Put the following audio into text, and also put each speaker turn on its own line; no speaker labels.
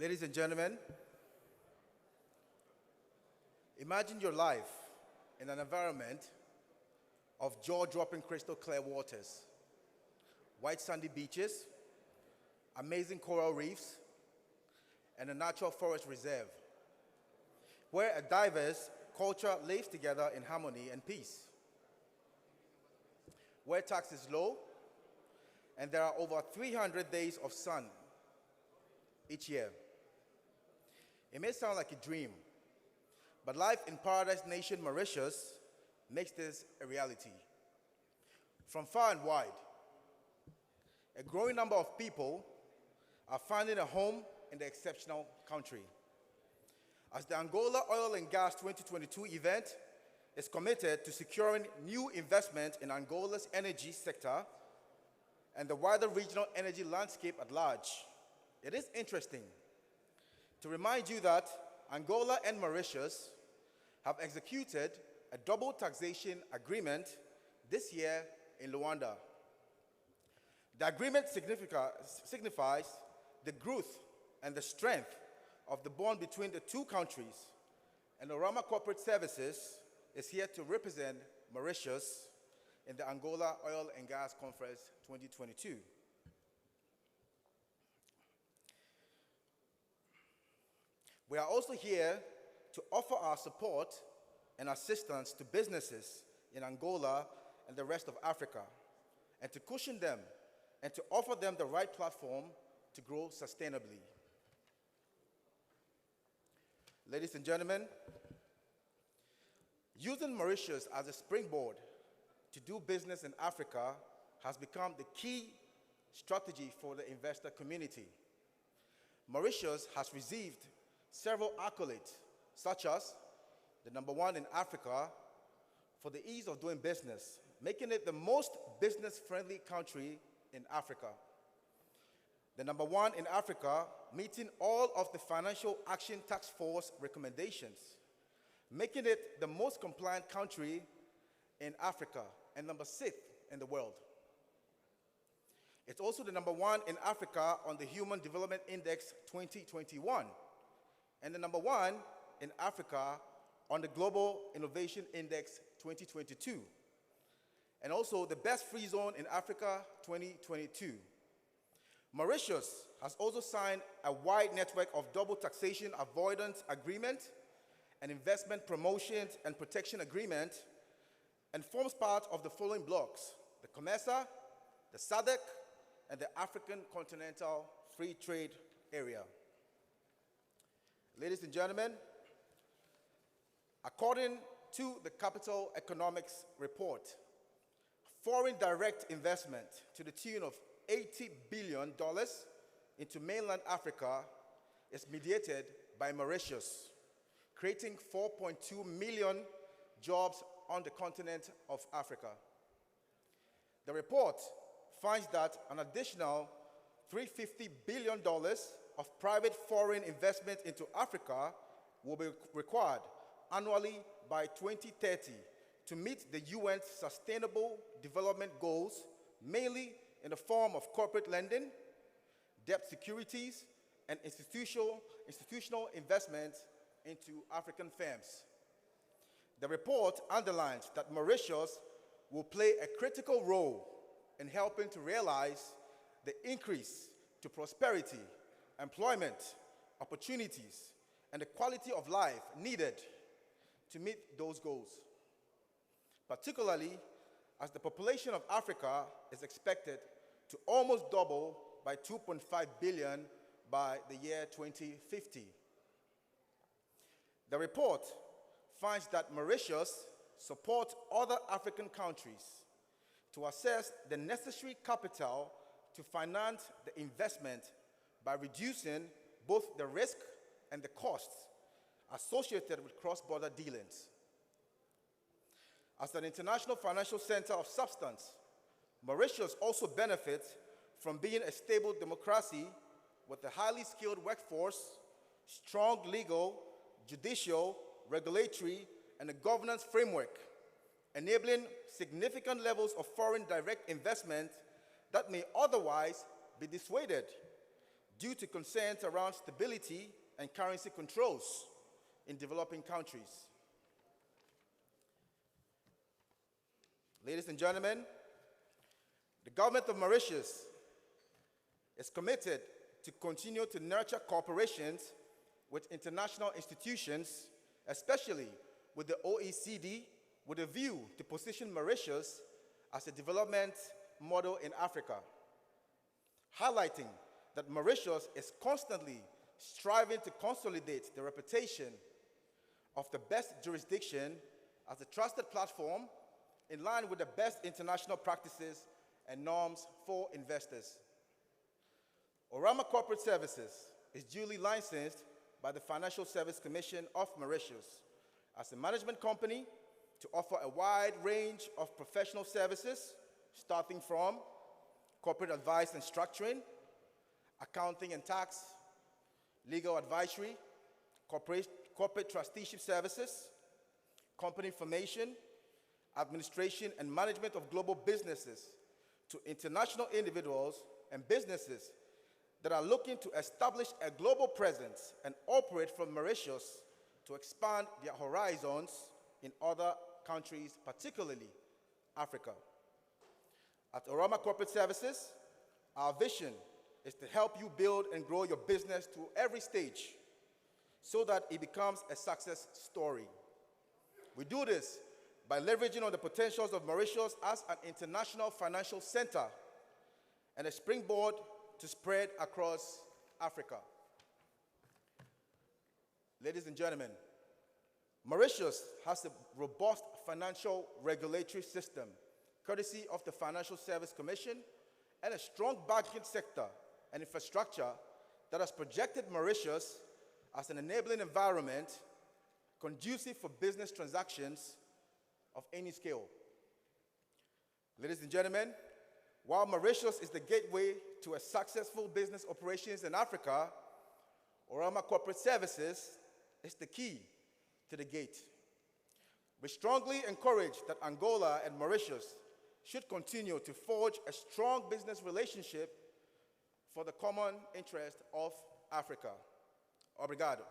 Ladies and gentlemen, imagine your life in an environment of jaw-dropping crystal clear waters, white sandy beaches, amazing coral reefs, and a natural forest reserve, where a diverse culture lives together in harmony and peace, where tax is low, and there are over 300 days of sun each year. It may sound like a dream, but life in Paradise Nation, Mauritius, makes this a reality. From far and wide, a growing number of people are finding a home in the exceptional country. As the Angola Oil and Gas 2022 event is committed to securing new investment in Angola's energy sector and the wider regional energy landscape at large, it is interesting to remind you that Angola and Mauritius have executed a double taxation agreement this year in Luanda. The agreement signifies the growth and the strength of the bond between the two countries, and Órama Corporate Services is here to represent Mauritius in the Angola Oil and Gas Conference 2022. We are also here to offer our support and assistance to businesses in Angola and the rest of Africa, and to cushion them and to offer them the right platform to grow sustainably. Ladies and gentlemen, using Mauritius as a springboard to do business in Africa has become the key strategy for the investor community. Mauritius has received several accolades, such as the #1 in Africa for the ease of doing business, making it the most business-friendly country in Africa. The #1 in Africa, meeting all of the Financial Action Task Force recommendations, making it the most compliant country in Africa and #6 in the world. It's also the #1 in Africa on the Human Development Index 2021, and the #1 in Africa on the Global Innovation Index 2022, and also the Best Free Zone in Africa 2022. Mauritius has also signed a wide network of double taxation avoidance agreement and investment promotion and protection agreement, and forms part of the following blocks: the COMESA, the SADC, and the African Continental Free Trade Area. Ladies and gentlemen, according to the Capital Economics Report, foreign direct investment to the tune of $80 billion into mainland Africa is mediated by Mauritius, creating 4.2 million jobs on the continent of Africa. The report finds that an additional $350 billion of private foreign investment into Africa will be required annually by 2030 to meet the UN's Sustainable Development Goals, mainly in the form of corporate lending, debt securities, and institutional investment into African firms. The report underlines that Mauritius will play a critical role in helping to realize the increase to prosperity, employment, opportunities, and the quality of life needed to meet those goals, particularly as the population of Africa is expected to almost double by 2.5 billion by the year 2050. The report finds that Mauritius supports other African countries to access the necessary capital to finance the investment by reducing both the risk and the costs associated with cross-border dealings. As an international financial center of substance, Mauritius also benefits from being a stable democracy with a highly skilled workforce, strong legal, judicial, regulatory, and a governance framework, enabling significant levels of foreign direct investment that may otherwise be dissuaded due to concerns around stability and currency controls in developing countries. Ladies and gentlemen, the government of Mauritius is committed to continue to nurture cooperations with international institutions, especially with the OECD, with a view to position Mauritius as a development model in Africa, highlighting that Mauritius is constantly striving to consolidate the reputation of the best jurisdiction as a trusted platform in line with the best international practices and norms for investors. Órama Corporate Services is duly licensed by the Financial Service Commission of Mauritius as a management company to offer a wide range of professional services, starting from corporate advice and structuring, accounting and tax, legal advisory, corporate trusteeship services, company formation, administration and management of global businesses, to international individuals and businesses that are looking to establish a global presence and operate from Mauritius to expand their horizons in other countries, particularly Africa. At Órama Corporate Services, our vision is to help you build and grow your business to every stage so that it becomes a success story. We do this by leveraging on the potentials of Mauritius as an international financial center and a springboard to spread across Africa. Ladies and gentlemen, Mauritius has a robust financial regulatory system, courtesy of the Financial Service Commission, and a strong banking sector and infrastructure that has projected Mauritius as an enabling environment conducive for business transactions of any scale. Ladies and gentlemen, while Mauritius is the gateway to a successful business operations in Africa, Órama Corporate Services is the key to the gate. We strongly encourage that Angola and Mauritius should continue to forge a strong business relationship for the common interest of Africa. Obrigado.